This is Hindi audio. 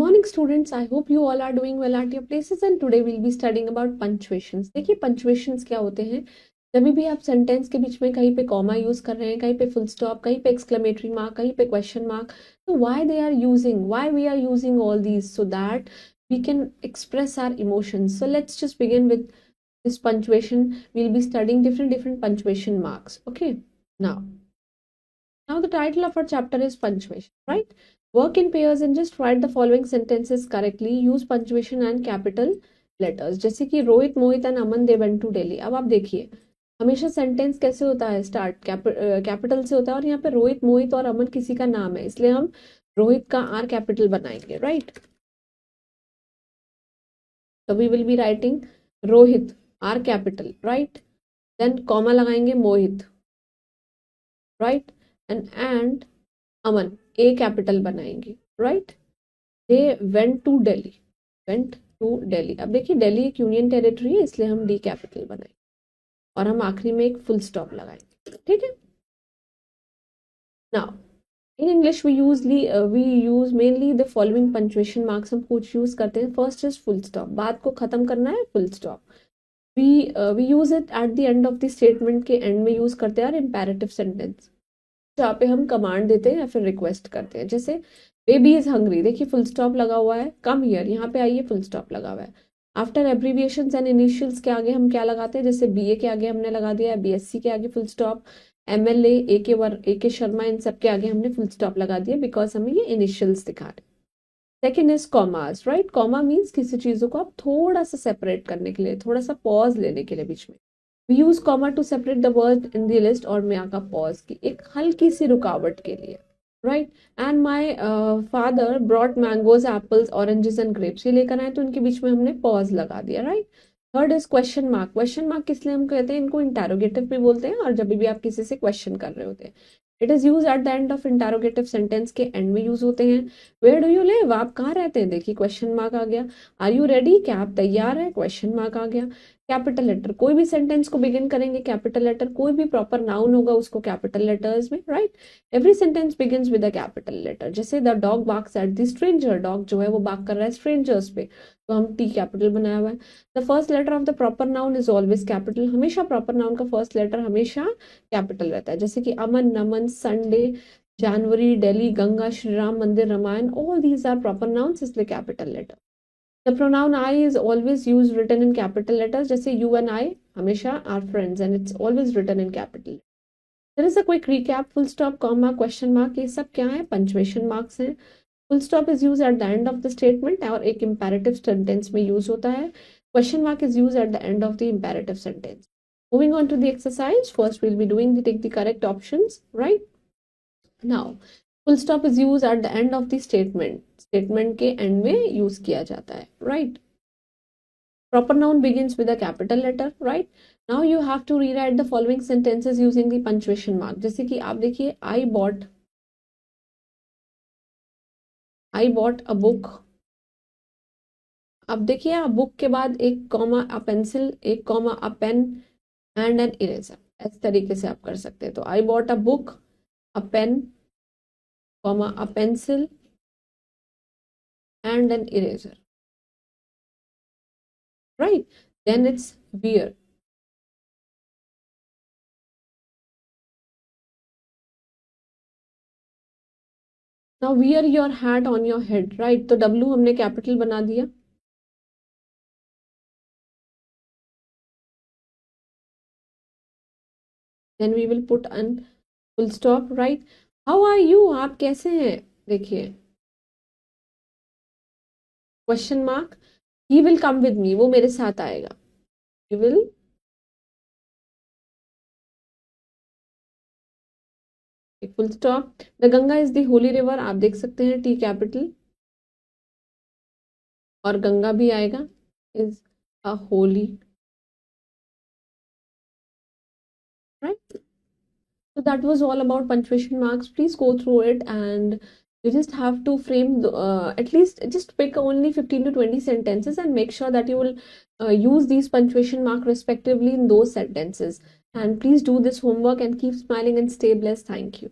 morning students, I hope you all are doing well at your places and today we'll be studying about punctuations. देखिए punctuations क्या होते हैं। जब भी आप सेंटेंस के बीच में कहीं पे कॉमा यूज कर रहे हैं, कहीं पे फुल स्टॉप, कहीं पे एक्सक्लेमेटरी मार्क, कहीं पे क्वेश्चन मार्क, तो why we are using all these so that we can express our emotions. So let's just begin with this punctuation. We'll be studying different punctuation marks. Okay, now the title of our chapter is punctuation, right? Work in pairs and just write the following sentences correctly. Use punctuation and capital letters. जैसे कि Rohit, Mohit and Aman they went to Delhi. अब आप देखिए हमेशा सेंटेंस कैसे होता है, स्टार्ट कैपिटल से होता है और यहाँ पे रोहित, मोहित और अमन किसी का नाम है, इसलिए हम रोहित का आर कैपिटल बनाएंगे, राइट? तो we will be writing Rohit R capital, right? Then comma लगाएंगे Mohit, right? And Aman A capital बनाएंगे, right? They went to Delhi, अब देखिए दिल्ली एक यूनियन टेरिटरी है, इसलिए हम डी कैपिटल बनाएंगे और हम आखिरी में एक फुल स्टॉप लगाएंगे, ठीक है? Now in English we use mainly the following punctuation marks. हम कुछ यूज करते हैं। फर्स्ट इज फुल स्टॉप, बात को खत्म करना है, full stop. We use it at the end of the statement के एंड में यूज करते हैं और इम्पेरेटिव सेंटेंस जहाँ पे हम कमांड देते हैं या फिर रिक्वेस्ट करते हैं। जैसे बेबी इज हंग्री, देखिए फुल स्टॉप लगा हुआ है, कम हियर, यहाँ पे आइए, फुल स्टॉप लगा हुआ है। आफ्टर एब्रीविएशंस एंड इनिशियल्स के आगे हम क्या लगाते हैं, जैसे बीए के आगे हमने लगा दिया है, बीएससी के आगे फुल स्टॉप, एमएलए, ए के शर्मा, इन सब के आगे हमने फुल स्टॉप लगा दिया बिकॉज हमें ये इनिशियल्स दिखा रहे। Second is commas, right? Comma means किसी चीजों को आप थोड़ा सा सेपरेट करने के लिए, थोड़ा सा पॉज लेने के लिए बीच में। We use comma to separate the word in the list और मैं आका pause की एक हल्की सी रुकावट के लिए, right? And my father brought mangoes, apples, oranges and grapes, ये लेकर आए तो इनके बीच में हमने pause लगा दिया, right? Third is question mark. Question mark किस लिए हम कहते हैं, इनको इंटरोगेटिव भी बोलते हैं और जब भी आप किसी से क्वेश्चन कर रहे होते हैं। It is use eight the end of interrogative sentence के एंड में यूज होते हैं। वेयर डू यू लिव, आप कहाँ रहते हैं, देखिए क्वेश्चन मार्क आ गया। आर यू रेडी, क्या आप तैयार है, क्वेश्चन मार्क आ गया। कैपिटल लेटर, कोई भी सेंटेंस को बिगिन करेंगे कैपिटल लेटर, कोई भी प्रॉपर नाउन होगा उसको कैपिटल लेटर्स में, right? Every sentence begins with a capital letter. जैसे the dog barks at the stranger, dog जो है वो बार्क कर रहा है स्ट्रेंजर्स पे, तो हम टी कैपिटल बनाया हुआ है। The first letter of the proper noun is always capital, हमेशा प्रॉपर नाउन का फर्स्ट लेटर हमेशा कैपिटल रहता है। जैसे कि अमन, नमन, संडे, जनवरी, Delhi, Ganga, Shri Ram Mandir, Ramayana, all these are proper nouns, इसलिए capital letter. The pronoun I is always used written in capital letters. जैसे you and I हमेशा are friends and it's always written in capital. There is a quick recap. Full stop, comma, question mark, ये सब क्या है, punctuation marks हैं। Full stop is used at the end of the statement और एक imperative sentence में use होता है। Question mark is used at the end of the imperative sentence. Moving on to the exercise. First we'll be doing take the correct options, right? Now full stop is used at the end of the statement. Statement के एंड में यूज किया जाता है, right? Proper noun begins with a capital letter, right? Now you have to rewrite the following sentences using the punctuation mark. जैसे कि आप देखिए आई बॉट अ बुक। अब देखिए आप बुक के बाद एक कॉमा अ पेंसिल, एक comma a pen and an eraser, इस तरीके से आप कर सकते हैं। तो I bought a book, a pen, comma a pencil and an eraser, right? Then it's wear. Now wear your hat on your head, right? तो W हमने कैपिटल बना दिया। Then we will put an full stop, right? How are you, आप कैसे हैं, देखिए question mark, he will come with me, वो मेरे साथ आएगा, he will full stop. The Ganga is the Holi river, आप देख सकते हैं टी कैपिटल और गंगा भी आएगा, is a Holi, right? So that was all about punctuation marks. Please go through it and you just have to frame at least just pick only 15 to 20 sentences and make sure that you will use these punctuation mark respectively in those sentences. And please do this homework and keep smiling and stay blessed. Thank you.